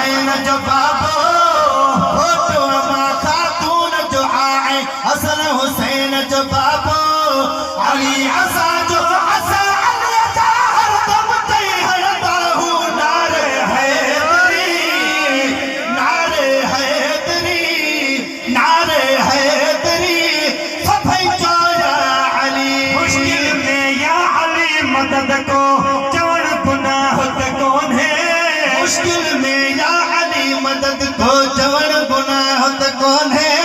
हुसैन जो बाबो फोटो अमा खातून जो आए हसन हुसैन जो बाबो अली असा जो असा अली असा हर दम तई हरदा हूं नारे हैदरी नारे हैदरी नारे हैदरी सफाई चोया अली मुश्किल में या अली मदद को चवण गुनाह त कौन है मुश्किल में या अली मदद को चवण गुनाह त कौन है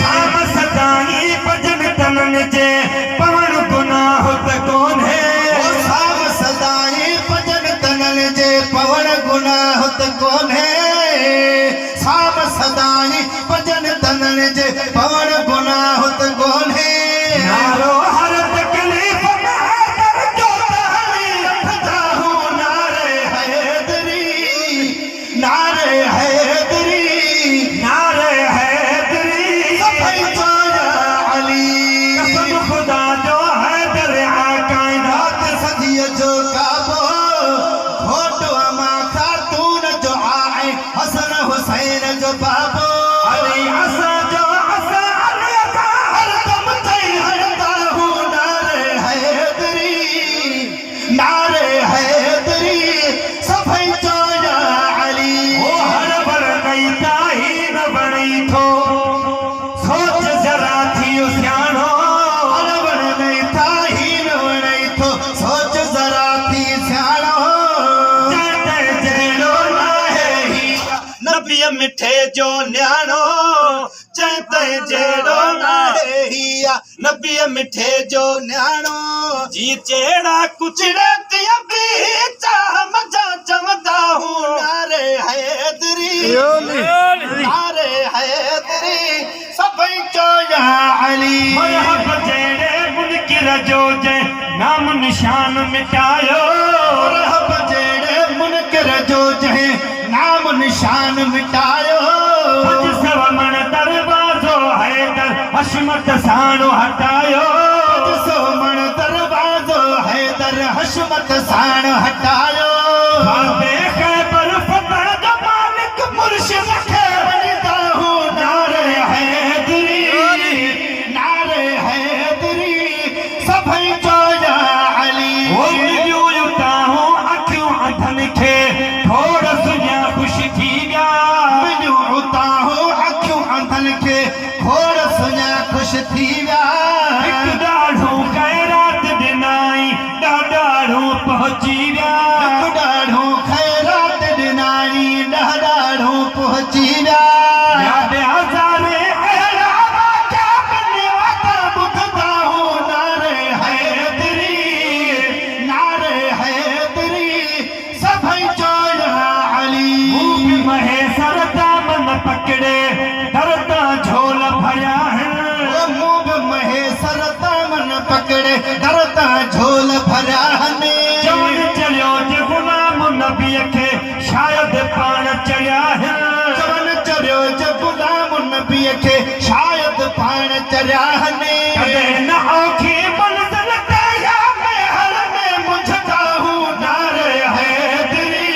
शाम सदाई भजन तनन जे पवन गुनाह त कौन है वो शाम सदाई भजन तनन जे पवन गुनाह त कौन है शाम सदाई भजन तनन जे पवन गुनाह त कौन है नारो हर तकलीफ में हैदर जो अली रखता हूँ नारे हैदरी नारे हैदरी नारे हैदरी सफाई चोया अली कसम खुदा जो हैदर कायनात रात सदिय जो काबो फोटो अमा खातून जो आए हसन हुसैन जो बाबो अली असा जो असा अली असा हर दम तई हरदा हूँ नारे हैदरी सफाई चोया अली वो हर बर नहीं ताही न बड़ी थो सोच जरा थी सियाणो अलवण नहीं था ही नहीं तो सोच जरा थी सियाणो चैते जेड़ो ना है ही नबी मिठे जो न्याणो चैते जेड़ो ना है हिया नबी मिठे जो न्याणो जी चेड़ा कुचड़े तिया भी चाह मजा चमदा हूँ नारे हैदरी नारे हैदरी सफाई चोया अली मरहब जेड़े मुनकिर जो जे नाम निशान मिटायो रहब जेड़े मुनकर जो जहे नाम निशान मिटायो अज सवमण दरवाजो हैदर हशमत साणो हटायो सोमण दरवाजो हैदर हशमत साण हटायो बाबे खैबर फतह जो मालिक मुर्शिद खे वनिदा हूँ नारे हैदरी सफाई चोया अली वो मिलियो युता हूँ अखियों अधन खे थोड़ा सुनिया खुश थी गया मिलियो उता हूँ अखियों अंधन के खोड़ सुञा खुश थी विया एक डाढ़ो खैरात दिनाई डाढ़ो पहुंची गया ॾाढो खैरात ॾिनाई ॾाढो पहुची विया याद हज़ारे अहिड़ा वाक़िया बनिया त ॿुधंदा हूं नारे हैदरी सभई चोया अली मूं बि महे सरता मन पकड़े दरता झोल भरिया आहिनि मुंह महे सरता मन पकड़े डरता झोल भरिया आहिनि चवण चलियो जे गुलाम नबीअ खे शायदि पाण चढ़िया आहिनि चवण चरियो जे गुलाम नबीअ खे शायदि पाण चरिया आहिनि कॾहिं न औखी मंज़िल ते या महल में मुंझदा हूं नारे हैदरी